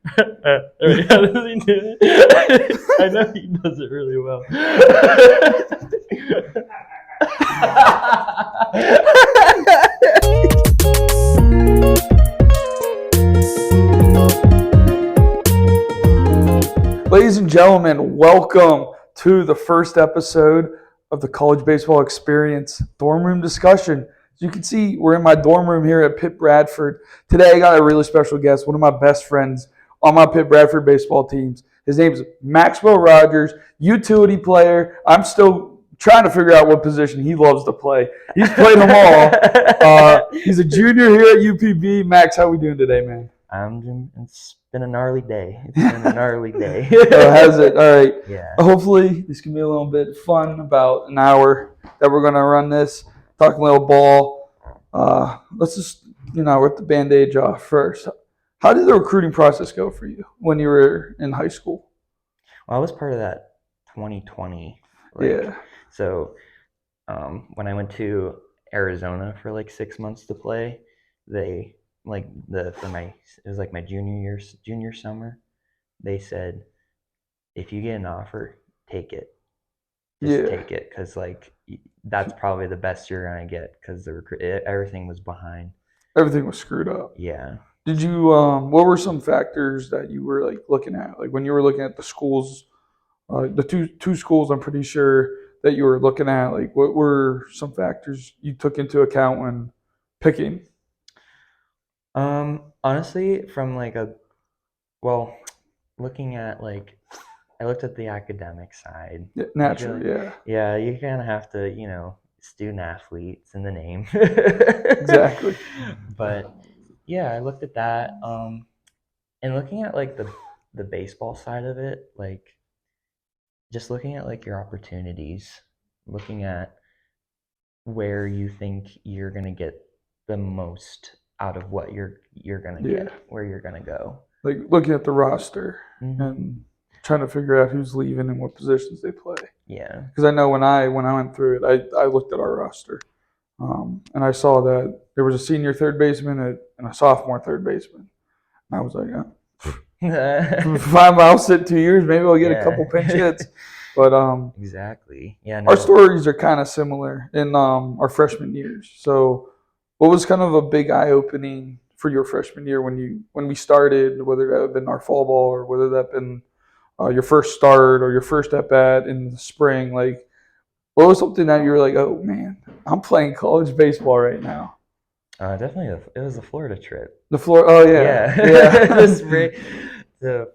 Wait, how does he do it? I know he does it really well. Ladies and gentlemen, welcome to the first episode of the College Baseball Experience Dorm Room Discussion. As you can see, we're in my dorm room here at Pitt Bradford. Today I got a really special guest, one of my best friends on my Pitt Bradford baseball teams. His name is Maxwell Rogers, utility player. I'm still trying to figure out what position he loves to play. He's played them all. He's a junior here at UPB. Max, how are we doing today, man? It's been a gnarly day. Oh, has it? All right. Yeah. Hopefully, this can be a little bit fun. About an hour that we're going to run this, talk a little ball. Let's just, rip the bandage off first. How did the recruiting process go for you when you were in high school? Well, I was part of that 2020. Yeah. So when I went to Arizona for 6 months to play, it was my junior summer. They said, if you get an offer, take it. Take it, because that's probably the best you're gonna get, because everything was behind. Everything was screwed up. Yeah. Did you? What were some factors that you were looking at? When you were looking at the schools, the two schools, I'm pretty sure that you were looking at. What were some factors you took into account when picking? Honestly, from looking at I looked at the academic side. Yeah, naturally, yeah. Yeah, you kind of have to, student athletes in the name. Exactly. But yeah, I looked at that. And looking at the baseball side of it, just looking at your opportunities, looking at where you think you're gonna get the most out of what you're gonna get, where you're gonna go. Looking at the roster Mm-hmm. and trying to figure out who's leaving and what positions they play. Yeah. Because I know when I went through it, I looked at our roster, and I saw that there was a senior third baseman and a sophomore third baseman. And I was like, fine, I'll sit 2 years. Maybe I'll get a couple pinch hits. But exactly. Yeah. No. Our stories are kind of similar in our freshman years. So, what was kind of a big eye opening for your freshman year when we started? Whether that had been our fall ball or whether that had been your first start or your first at bat in the spring, what was something that you were like, oh man, I'm playing college baseball right now? Definitely, it was the Florida trip. Oh yeah, The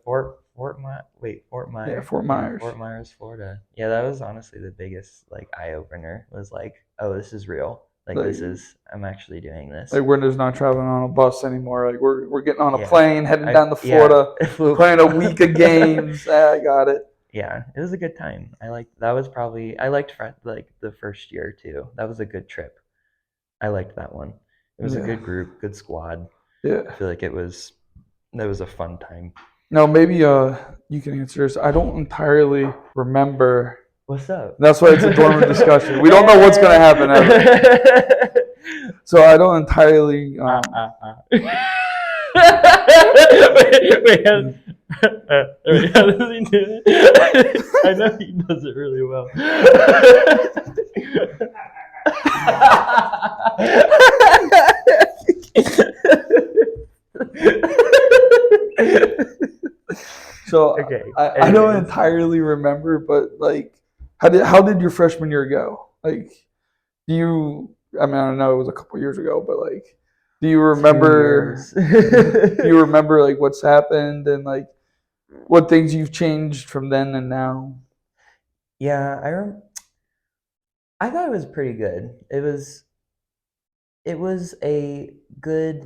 Fort Myers. Yeah, Fort Myers. Fort Myers, Florida. Yeah, that was honestly the biggest eye opener. Was oh, this is real. I'm actually doing this. We're just not traveling on a bus anymore. We're getting on a plane, heading down to Florida, playing a week of games. I got it. Yeah, it was a good time. I liked the first year too. That was a good trip. I liked that one. It was a good group, good squad. Yeah. I feel that was a fun time. No, maybe you can answer this. I don't entirely remember. What's up? That's why it's a dorm room discussion. We don't know what's going to happen ever. So I don't entirely. Wait, how does he do it? I know he does it really well. So okay. I don't entirely remember, but how did your freshman year go? I don't know, it was a couple years ago, but do you remember? Do you remember what's happened and what things you've changed from then and now? Yeah, I thought it was pretty good. It was a good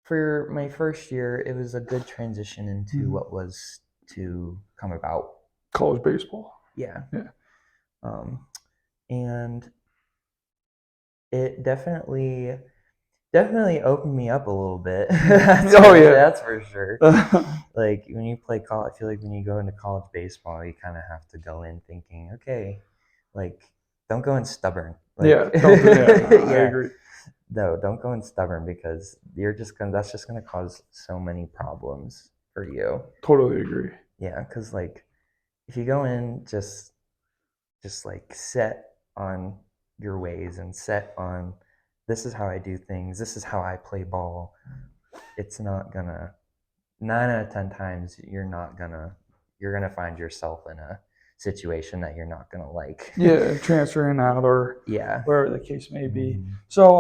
for my first year. It was a good transition into what was to come about. College baseball. Yeah. And it definitely opened me up a little bit. That's for sure. When you play college, I feel when you go into college baseball, you kind of have to go in thinking, okay, don't go in stubborn. Don't do that. I agree. No, don't go in stubborn because that's just gonna cause so many problems for you. Totally agree. Yeah, because like if you go in just like set on your ways and set on this is how I do things, this is how I play ball, it's not gonna 9 out of 10 times you're gonna find yourself in a situation that you're not gonna like. Yeah, transferring out or Yeah. wherever the case may be. Mm. So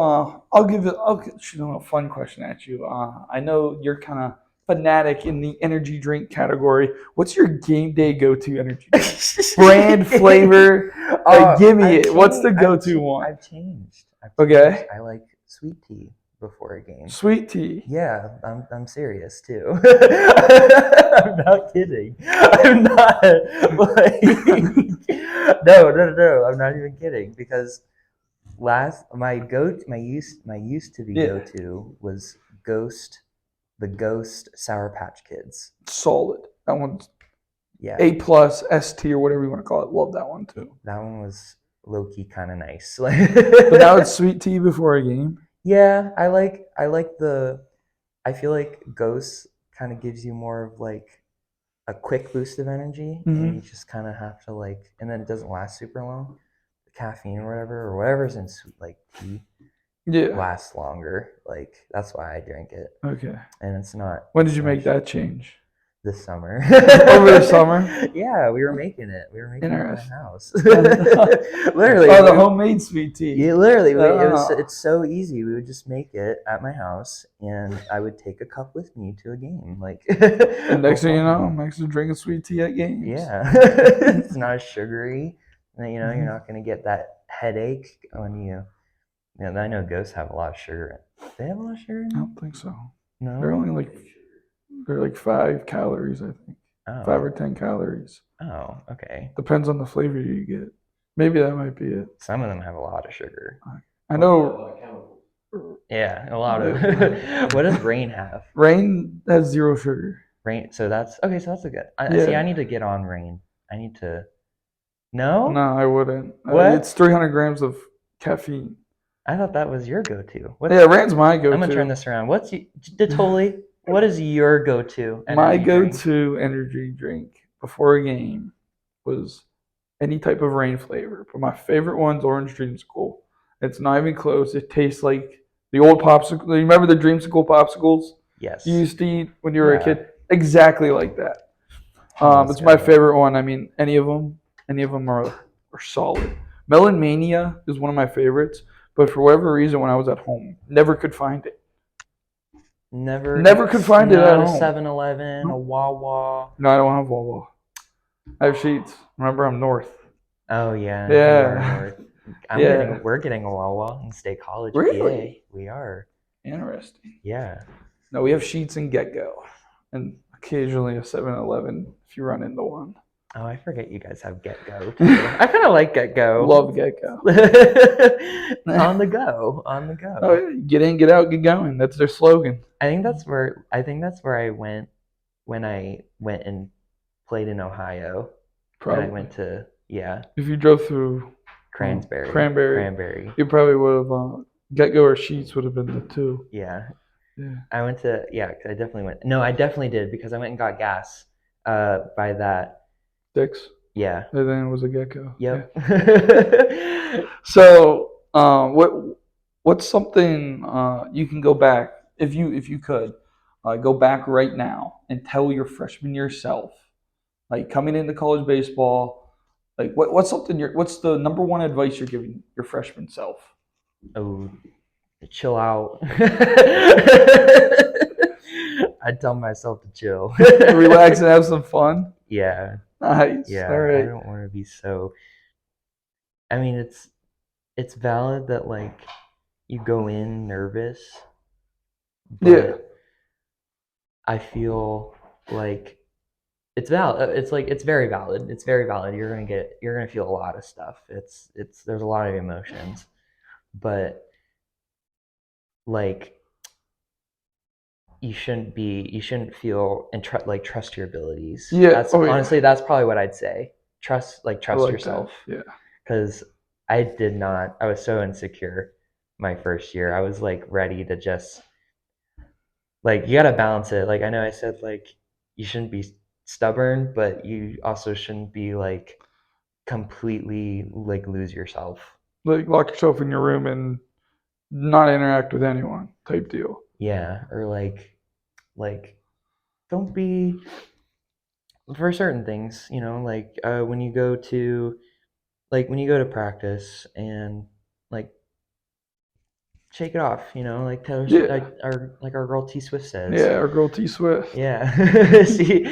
I'll shoot a fun question at you. I know you're kind of fanatic in the energy drink category. What's your game day go-to energy drink? Brand, flavor, give me it. What's the go-to one? I've changed. Okay, I like sweet tea before a game. sweet tea. Yeah, I'm serious too. I'm not kidding. I'm not like no. I'm not even kidding because last my used to be Yeah, go to was the Ghost Sour Patch Kids. solid. That one's Yeah, A plus, ST or whatever you want to call it. Love that one too. that one was low key kind of nice. But now it's sweet tea before a game. Yeah, I like the I feel like Ghost kind of gives you more of like a quick boost of energy, and you Mm-hmm. just kind of have to and then it doesn't last super long. The caffeine or whatever's in like tea Yeah. lasts longer. Like that's why I drink it, Okay. and it's not. When did It's you not make that change? this summer. Over the summer? Yeah, we were making it. We were making it at my Interesting. house. Literally, Oh, the homemade sweet tea. yeah, literally, Oh. it's so easy. We would just make it at my house, and I would take a cup with me to a game, like And next thing you before. know, Max is drinking sweet tea at games. Yeah, it's not as sugary. And, you're Mhm. not gonna get that headache when you. Yeah, I know ghosts have a lot of sugar. They have a lot of sugar in I them. don't think so. They're No. only they're like 5 calories, I think. Five Oh. or 10 calories. Oh. Okay. Depends on the flavor you get. Maybe that might be it. Some of them have a lot of sugar. I know. Yeah, a lot of. Yeah. What does rain have? Rain has zero sugar. Rain. So that's okay. So that's a good. I see. I Yeah. need to get on rain. I need to. No. No, I wouldn't. It's What? 300 grams of caffeine. I thought that was your go-to. Yeah, Rain's my I'm gonna turn go-to. this around. Totally? What is your go-to My energy drink? go-to energy drink before a game was any type of rain flavor. But my favorite one's orange dreamsicle. It's not even close. It tastes like the old popsicle. You remember the dreamsicle popsicles you Yes. used to eat when you were a Yeah. kid? Exactly like that. Oh, let's It's my go. favorite one. I mean, any of them are solid. Melon Mania is one of my favorites, but for whatever reason, when I was at home, never could find it. Never could find it at Not a home. 7-Eleven, a No, Wawa. no, I don't have Wawa. I have Sheets. Remember, I'm north. Oh yeah, you are Yeah, north. yeah. We're getting a Wawa in State College, PA. Really We are. interesting. Yeah. No, we have Sheets and Get Go, and occasionally a 7-Eleven if you run into one. Oh, I forget you guys have Get Go too. I kind of like Get Go. Love Get Go. On the go, on the Oh go. yeah, get in, get out, get going. That's their slogan. I think that's where I went when I went and played in Ohio, and I Probably. went to If you drove through Cranberry, Cranberry. you probably would have Get Go or Sheets would have been the two. Yeah, Yeah. I went to 'cause I definitely went. No, I definitely did because I went and got gas. By that. Six. Yeah. And then it was a Gecko. Yeah. Yep. So, what's something you can go back if you could go back right now and tell your freshman year self, like coming into college baseball, like what's the number one advice you're giving your freshman self? Oh, chill out. I tell myself to chill. Relax and have some fun. Yeah, Nice. All yeah. I right. don't want to be so. I mean, it's valid that like you go in nervous, Yeah. but I feel like it's valid. It's like it's very valid. It's very valid. You're gonna feel a lot of stuff. There's a lot of emotions, but like you shouldn't feel and trust your abilities. Yeah. That's Oh yeah. honestly that's probably what I'd say. I Trust like that. yourself Yeah. because I did not. I was so insecure my first year. I was like ready to just like you got to balance it. Like I know I said like you shouldn't be stubborn, but you also shouldn't be like completely like lose yourself. Like lock yourself in your room and not interact with anyone type deal. Yeah, or like don't be for certain things, like when you go to practice and like shake it off, like Yeah. our girl T Swift says. Yeah, our girl T Swift. Yeah. See,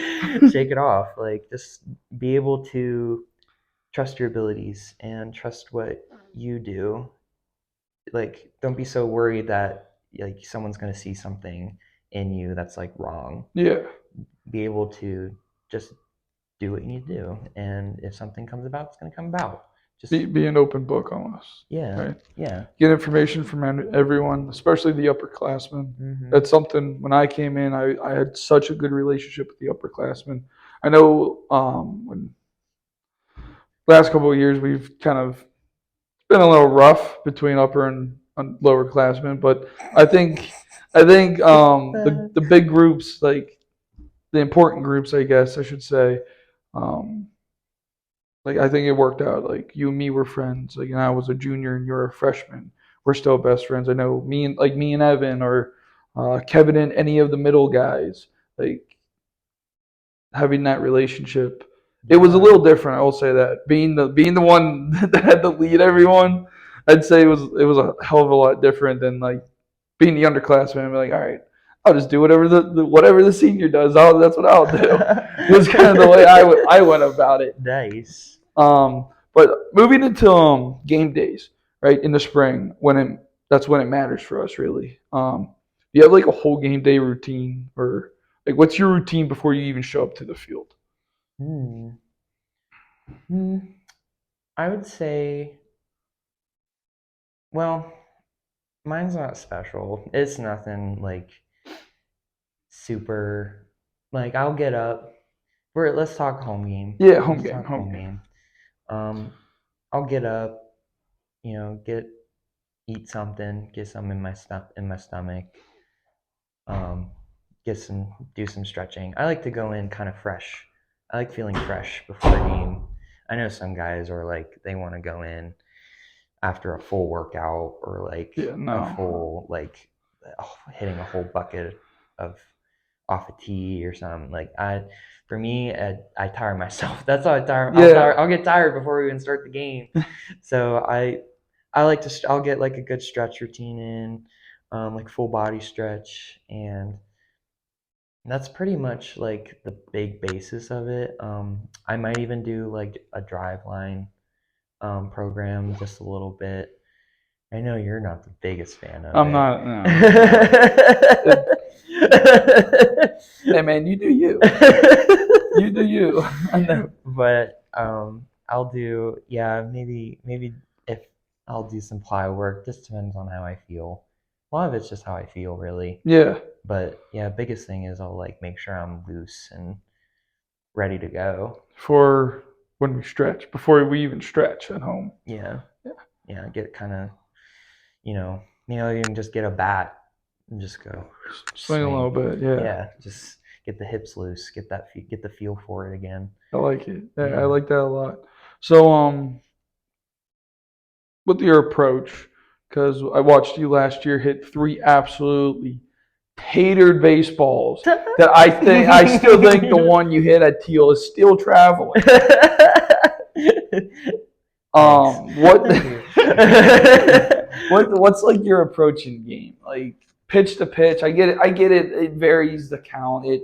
shake it off. Like just be able to trust your abilities and trust what you do. Like don't be so worried that like someone's going to see something in you that's like wrong. Yeah. Be able to just do what you need to do, and if something comes about, it's going to come about. Just Be an open book almost. yeah, Right. yeah. Get information from everyone, especially the upperclassmen. Hmm. That's something when I came in, I had such a good relationship with the upperclassmen. I know when last couple of years we've kind of been a little rough between upper and lower classmen, but I think the big groups, like the important groups, I guess I should say, um, like I think it worked out. Like you and me were friends. Like and I was a junior and you're a freshman. We're still best friends. I know me and Evan or Kevin and any of the middle guys. Like having that relationship. It was a Yeah. little different. I will say that being the one that had to lead everyone, I'd say it was a hell of a lot different than like being the underclassman and be like, all right, I'll just do whatever whatever the senior does. That's what I'll do. It was kind of the way I went about it. Nice. But moving into game days, right in the spring, that's when it matters for us really. You have like a whole game day routine, or like what's your routine before you even show up to the field? Hmm. Hmm. I would say, well, mine's not special. It's nothing like super. Like I'll get up. Let's talk home game. Yeah, home Let's game, talk home home game. game. Um, I'll get up. Get eat something, get some in my stomach. Um, do some stretching. I like to go in kind of fresh. I like feeling fresh before a game. I know some guys are like they want to go in after a full workout or like Yeah, a no, full like hitting a whole bucket of off a tee or something. Like for me, I tire myself. That's how I tire. yeah, I'll get tired before we even start the game. So I like to. I'll get like a good stretch routine in, like full body stretch, and that's pretty much like the big basis of it. I might even do like a drive line program just a little bit. I know you're not the biggest fan of I'm it. not. No, no. It, hey man, you do you. You do you. I know. But I'll do yeah maybe if I'll do some ply work. Just depends on how I feel. A lot of it's just how I feel really. Yeah, But yeah, biggest thing is I'll like make sure I'm loose and ready to go. for when we stretch before we even stretch at home. Yeah, Yeah, yeah. Get kind of you can just get a bat and just go swing a swing. little bit. Yeah, Yeah, just get the hips loose. Get the feel for it again. I like it. Yeah, I Yeah. like that a lot. So, with your approach, because I watched you last year hit three absolutely tatered baseballs that I still think the one you hit at Teal is still traveling. Thanks. What Thank you. what's like your approach in game? Like pitch to pitch. I get it. I get it. It varies the count. It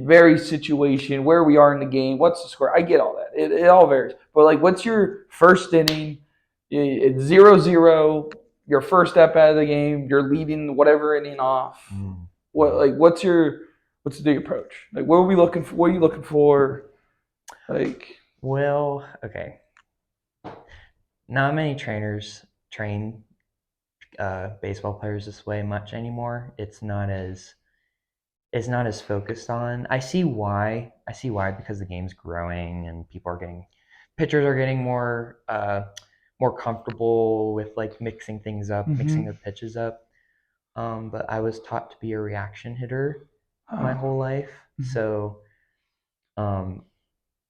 varies situation, where we are in the game, what's the score. I get all that. It all varies. But like what's your first inning? It's 0-0. Your first step out of the game, you're leading whatever inning off. Mm, What mm. like what's the approach? Like what are we looking for? What are you looking for? Like Well, okay. Not many trainers train baseball players this way much anymore. It's not as focused on. I see why. I see why because the game's growing and pitchers are getting more more comfortable with like mixing things up, mixing Mm-hmm. their pitches up. But I was taught to be a reaction hitter my Oh. whole life. Mhm. So um,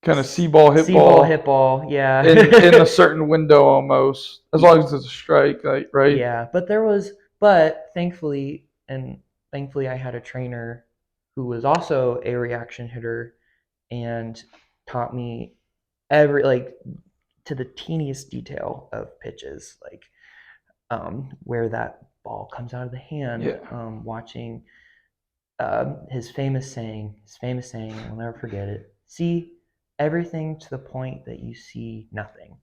Kind of see ball, hit see ball, ball hit ball, in a yeah. certain window almost, as long as it's a strike, like, right? Yeah, but but thankfully, I had a trainer who was also a reaction hitter and taught me every like to the teeniest detail of pitches, like where that ball comes out of the hand. Yeah. Watching his famous saying, I'll never forget it. See everything to the point that you see nothing.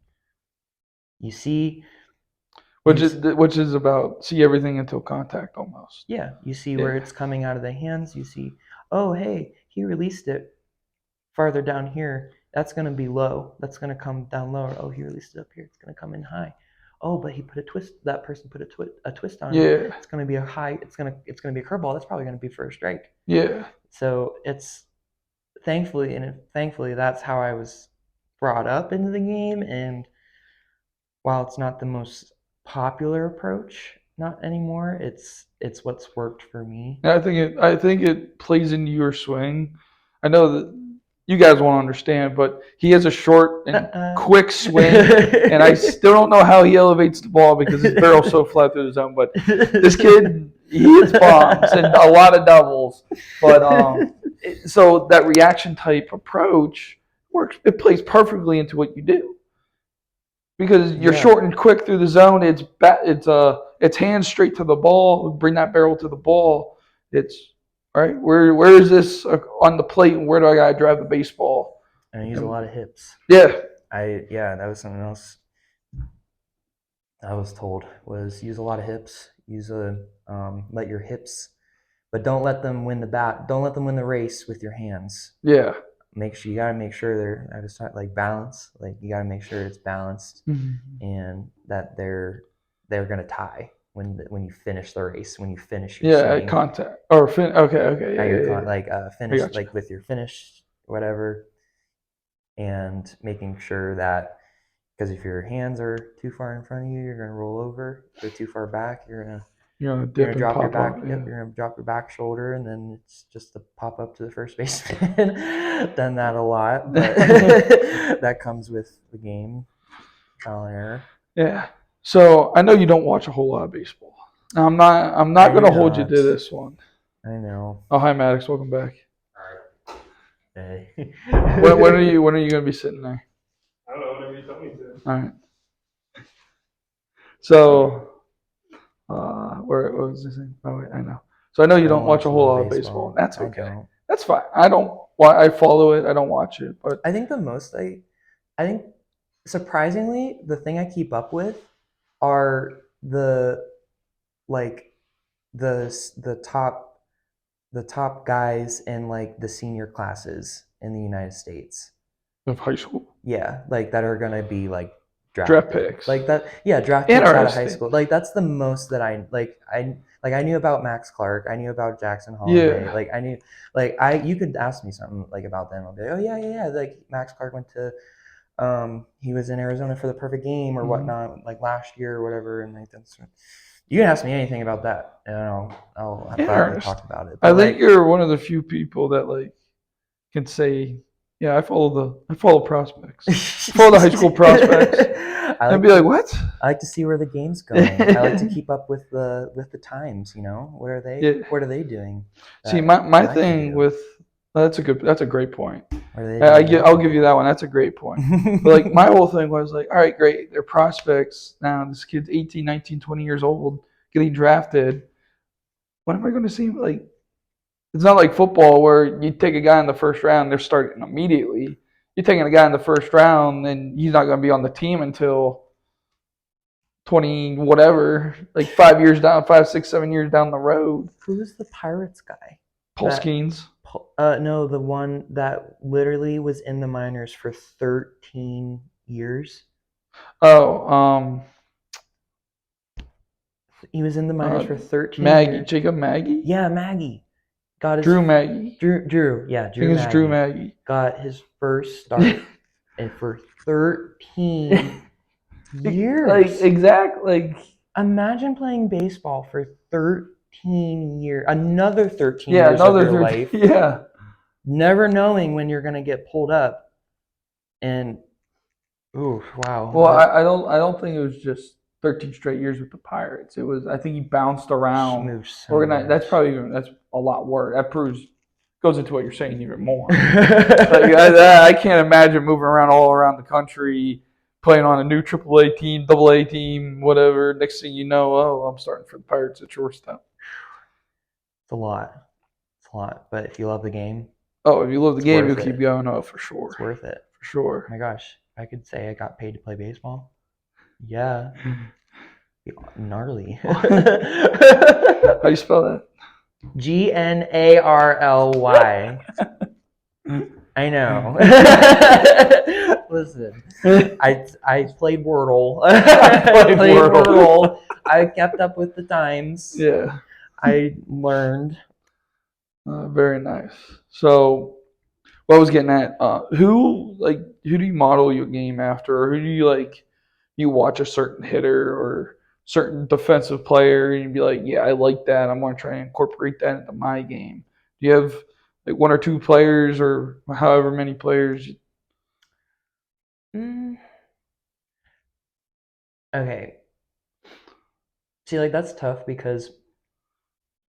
You see, Which you is which is about see everything until contact almost. yeah, you see Yeah. where it's coming out of the hands. You see, oh hey, he released it farther down here. That's gonna be low. That's gonna come down lower. Oh, he released it up here. It's gonna come in high. Oh, but he put a twist. That person put a twist on it. Yeah. It's gonna be a high. It's gonna be a curveball. That's probably gonna be for a strike. Yeah. So it's thankfully that's how I was brought up into the game. And while it's not the most popular approach, not anymore, it's what's worked for me. And I think it plays into your swing. I know that you guys won't understand, but he has a short and Uh-uh. quick swing, and I still don't know how he elevates the ball because his barrel's so flat through the zone. But this kid, he hits bombs and a lot of doubles. But so that reaction type approach works. It plays perfectly into what you do because you're Yeah, short and quick through the zone. It's hands straight to the ball. Bring that barrel to the ball. It's right. Where is this on the plate, and where do I gotta drive the baseball? and I use a And lot of hips. yeah, That was something else I was told was use a lot of hips. Use a let your hips, but don't let them win the bat. Don't let them win the race with your hands. yeah. You gotta make sure they're. I was taught like balance. Like you gotta make sure it's balanced Mhm. and that they're gonna tie when you finish the race, when you finish your Yeah, swing, contact or fin. Okay, okay, at your yeah, yeah, yeah. I finish got you. like with your finish whatever, and making sure that because if your hands are too far in front of you, you're gonna roll over. If they're too far back, You're gonna you're dip gonna and drop your pop back. up. Yep, Yeah, you're gonna drop your back shoulder, and then it's just a pop up to the first baseman. Done that a lot, but that comes with the game, trial and error. yeah. So I know you don't watch a whole lot of baseball. Now, I'm I not do gonna hold you not. to this one. I know. Oh, hi, Maddox. Welcome back. Hey. When are you gonna be sitting there? I don't know, whatever you tell me to. All right. So, what was this thing? Oh, wait, I know. So I know you I don't don't watch watch a a whole lot of lot of baseball. baseball. That's I okay. don't. That's fine. I don't. Why I follow it. I don't watch it. But I think the most I think surprisingly, the thing I keep up with are like the top guys in like the senior classes in the United States. of high school Yeah, like that are gonna be like draft drafted. picks, Like that, yeah, draft picks out of high interesting. school. Like that's the most that I knew about Max Clark. I knew about Jackson Holiday. Yeah. Like I knew like I you could ask me something like about them. I'll be like, oh yeah, yeah, yeah. Like Max Clark went to he was in Arizona for the perfect game or Mhm. whatnot, like last year or whatever. And like that's you can ask me anything about that, and I'll gladly Interesting. talk about it. I But think like, you're one of the few people that like can say, yeah, I follow prospects. I follow the high school prospects, I and like be like, to what? I like to see where the game's going. I like to keep up with the times. You know, Yeah. what are they doing See, my that I can thing do? with that's a great point. What are they doing that I I'll can give you do? that one. That's a great point. But like my whole thing was like, all right, great. They're prospects. Now this kid's 18, 19, 20 years old, getting drafted. When am I going to see him? Like, it's not like football where you take a guy in the first round, they're starting immediately. You're taking a guy in the first round, and he's not going to be on the team until 20 whatever, like 5 years down, 5, 6, 7 years down the road. Who's the Pirates guy? Paul That Skeens. no, the one that literally was in the minors for 13 years. Oh, He was in the minors uh, for 13 Maggie, years. Jacob Maggie, Yeah, Maggie got his Drew Maggie. Yeah, I think Drew it's Drew Maggie Maggie. got his first start, and for 13 Years. Exactly. Imagine playing baseball for 13 years, another 13 Yeah, years of another your 13. life, Yeah. never knowing when you're going to get pulled up. And, ooh, wow. Well, I don't think it was just 13 straight years with the Pirates. It was, I think he bounced around. Moved so Organized. That's much. probably that's a lot worse. That goes into what you're saying even more. Like, I can't imagine moving around all around the country, playing on a new AAA team, AA team, whatever. Next thing you know, oh, I'm starting for the Pirates at shortstop. It's a lot. It's a lot. But if you love the game, Oh, if you love the it's game, worth you'll keep it. going. Oh, for sure. It's worth it. For sure. Oh my gosh, I could say I got paid to play baseball. Yeah. Gnarly. How do you spell that? Gnarly. I know. Listen, I played Wordle. I played Wordle. I kept up with the times. Yeah. I learned. Very nice. So, what I was getting at, who do you model your game after, or who do you like? You watch a certain hitter or certain defensive player, and you'd be like, yeah, I like that. I'm going to try and incorporate that into my game. Do you have like one or two players, or however many players? Mm, okay. See, like that's tough because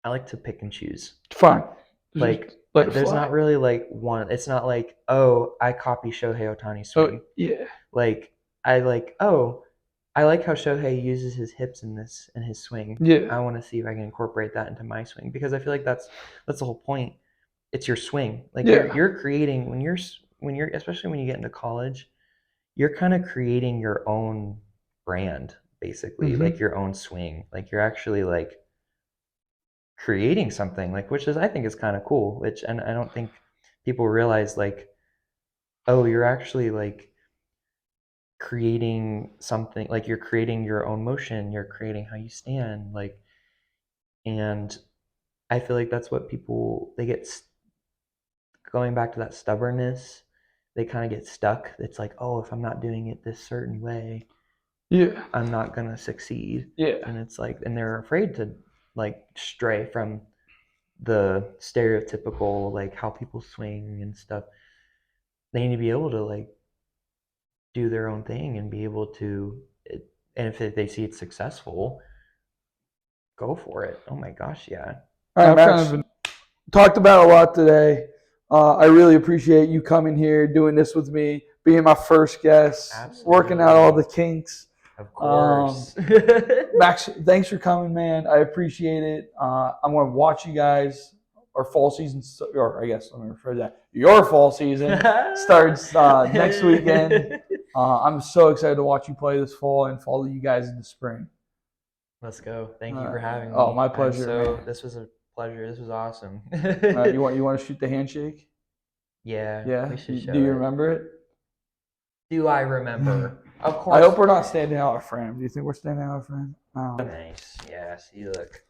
I like to pick and choose. Fine. Like, let it there's fly. not really like one. It's not like, oh, I copy Shohei Ohtani's swing. Oh, yeah. Like, I like, oh, I like how Shohei uses his hips in his swing. Yeah. I want to see if I can incorporate that into my swing because I feel like that's the whole point. It's your swing. Like Yeah. you're creating when you're especially when you get into college, you're kind of creating your own brand basically, like your own swing. Like you're actually like creating something like which is I think is kind of cool, which and I don't think people realize like oh, you're actually like creating something like you're creating your own motion, you're creating how you stand like and I feel like that's what people they get going back to that stubbornness, they kind of get stuck. It's like, oh, if I'm not doing it this certain way, Yeah. I'm not gonna succeed. Yeah. And it's like, and they're afraid to like stray from the stereotypical like how people swing and stuff. They need to be able to like do their own thing and be able to, and if they see it's successful, go for it. Oh my gosh, yeah. All right, Max. Talked about a lot today. I really appreciate you coming here, doing this with me, being my first guest, working out all the kinks. Of course. Max, thanks for coming, man. I appreciate it. I'm going to watch you guys. Our fall season, or I guess I'm going to refer to that. Your fall season starts next weekend. I'm so excited to watch you play this fall and follow you guys in the spring. Let's go. Thank you for having me. Oh, my pleasure. This was a pleasure. This was awesome. You want to shoot the handshake? Yeah. Yeah. We should show Do you it. remember it? Do I remember? Of course. I hope we're not standing out of frame. Do you think we're standing out of frame? Nice. Yeah. See, look.